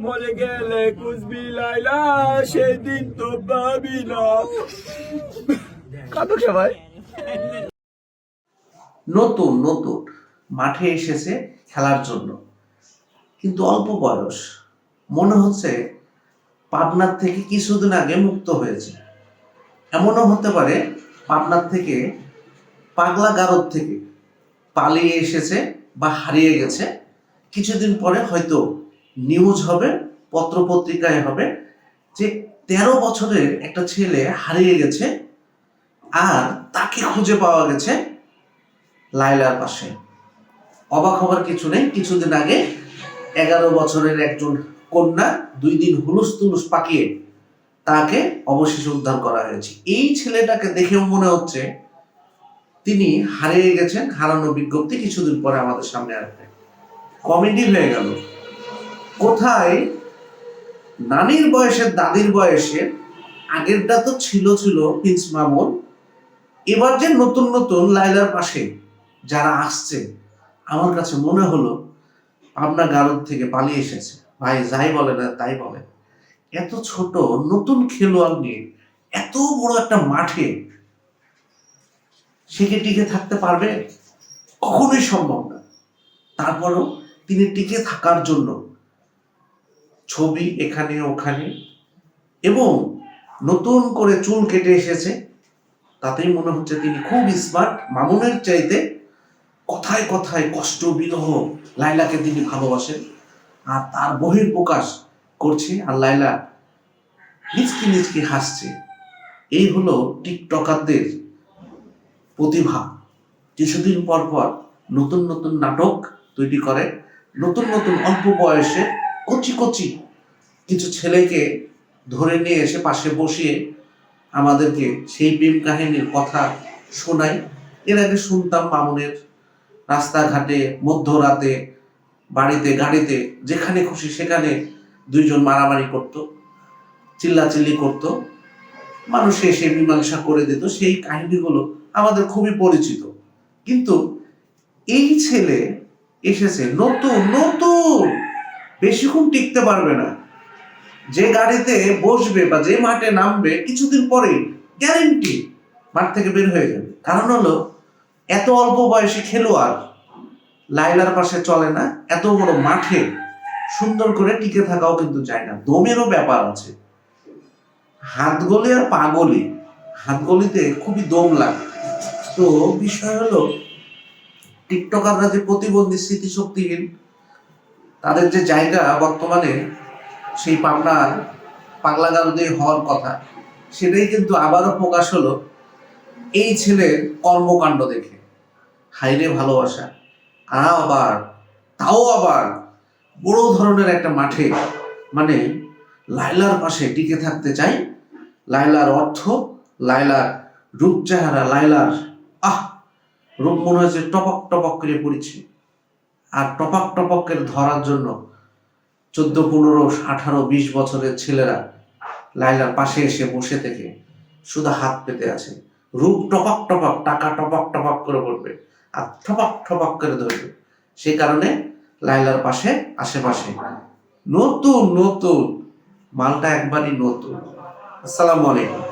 মরে গেলে কুচবি লাইলা সেই দিন তো পাবি না। কাঁদো কে ভাই? নতুন নতুন মাঠে এসেছে খেলার জন্য, কিন্তু অল্প বয়স, মনে হচ্ছে পাবনার থেকে কিছুদিন আগে মুক্ত হয়েছে। এমনও হতে পারে পাবনার থেকে, পাগলা গারদ থেকে পালিয়ে এসেছে বা হারিয়ে গেছে। কিছুদিন পরে হয়তো নিউজ হবে, পত্রপত্রিকায় হবে যে 13 বছরের একটা ছেলে হারিয়ে গেছে আর তাকে খুঁজে পাওয়া গেছে লাইলার পাশে। অবাক হবার কিছু নেই, কিছুদিন আগে 11 বছরের একজন কন্যা 2 দিন হুলুস তুলুস পাকিয়ে তাকে অবশেষে উদ্ধার করা হয়েছে। এই ছেলেটাকে দেখেও মনে হচ্ছে তিনি হারিয়ে গেছেন, হারানো বিজ্ঞপ্তি কিছুদিন পরে আমাদের সামনে আসবে। কমেডি হয়ে গেল। কোথায় নানির বয়সের, দাদির বয়সের, আগেরটা তো ছিল প্রিন্স মামুন, এবার যে নতুন নতুন লাইলার পাশে যারা আসছে, আমার কাছে মনে হলো পাবনা গারদ থেকে পালিয়ে এসেছে। ভাই যাই বলে না তাই বলে, এত ছোট নতুন খেলোয়াড় নিয়ে এত বড় একটা মাঠে সে কি টিকে থাকতে পারবে? কখনোই সম্ভব না। তারপরও তিনি টিকে থাকার জন্য ছবি এখানে ওখানে, এবং নতুন করে চুল কেটে এসেছে, তাতেই মনে হচ্ছে তিনি খুব স্মার্ট। মামুনের চাইতে কথায় কথায় কষ্ট বিরহ লাইলাকে তিনি ভালোবাসেন আর তার বহির প্রকাশ করছে, আর লাইলা নিচকি নিচকি হাসছে। এই হলো টিকটকারদের প্রতিভা। কিছুদিন পর পর নতুন নতুন নাটক তৈরি করে, নতুন নতুন অল্প বয়সে কচি কচি কিছু ছেলেকে ধরে নিয়ে এসে পাশে বসিয়ে আমাদেরকে সেই প্রেম কাহিনীর কথা শোনায়। এর আগে শুনতাম মামুনের রাস্তাঘাটে, মধ্যরাতে, বাড়িতে, গাড়িতে, যেখানে খুশি সেখানে দুইজন মারামারি করত, চিল্লাচিল্লি করত, মানুষ এসে মীমাংসা করে দিত। সেই কাহিনীগুলো আমাদের খুবই পরিচিত। কিন্তু এই ছেলে এসেছে নতুন নতুন, বেশিক্ষণ টিকতে পারবে না। যে গাড়িতে বসবে বা যে মাঠে নামবে কিছুদিন পরে গ্যারেন্টি মাঠ থেকে বের হয়ে যাবে। কারণ হলো এত অল্প বয়সী খেলোয়াড় লাইলার পাশে চলে না, এত বড় মাঠে সুন্দর করে টিকে থাকাও কিন্তু যায় না, দমেরও ব্যাপার আছে। হাতগলি আর পাগলি, হাতগলিতে খুবই দম লাগে। তো বিষয় হলো টিকটকাররা যে প্রতিবন্ধী, স্মৃতিশক্তিহীন, তাদের যে জায়গা বর্তমানে সেই পাবনার পাগলা গারদে হওয়ার কথা, সেটাই কিন্তু আবারও প্রকাশ হলো এই ছেলের কর্মকাণ্ড দেখে। হাইরে ভালোবাসা, তাও আবার বড় ধরনের একটা মাঠে, মানে লাইলার পাশে টিকে থাকতে চাই। লাইলার অর্থ, লাইলার রূপ চেহারা, লাইলার রূপ মনে হচ্ছে টপক টপক করে পড়েছে। আর টপক টপক করে ধরার জন্য 14, 15, 18, 20 বছরের ছেলেরা লাইলার পাশে এসে বসে থেকে শুধু হাত পেতে আছে। রূপ টপক টপক, টাকা টপক টপক করে পড়বে আর ঠপক ঠপক করে ধরবে। সেই কারণে লাইলার পাশে, আশেপাশে নতুন নতুন মালটা একবারই নতুন। আসসালামু আলাইকুম।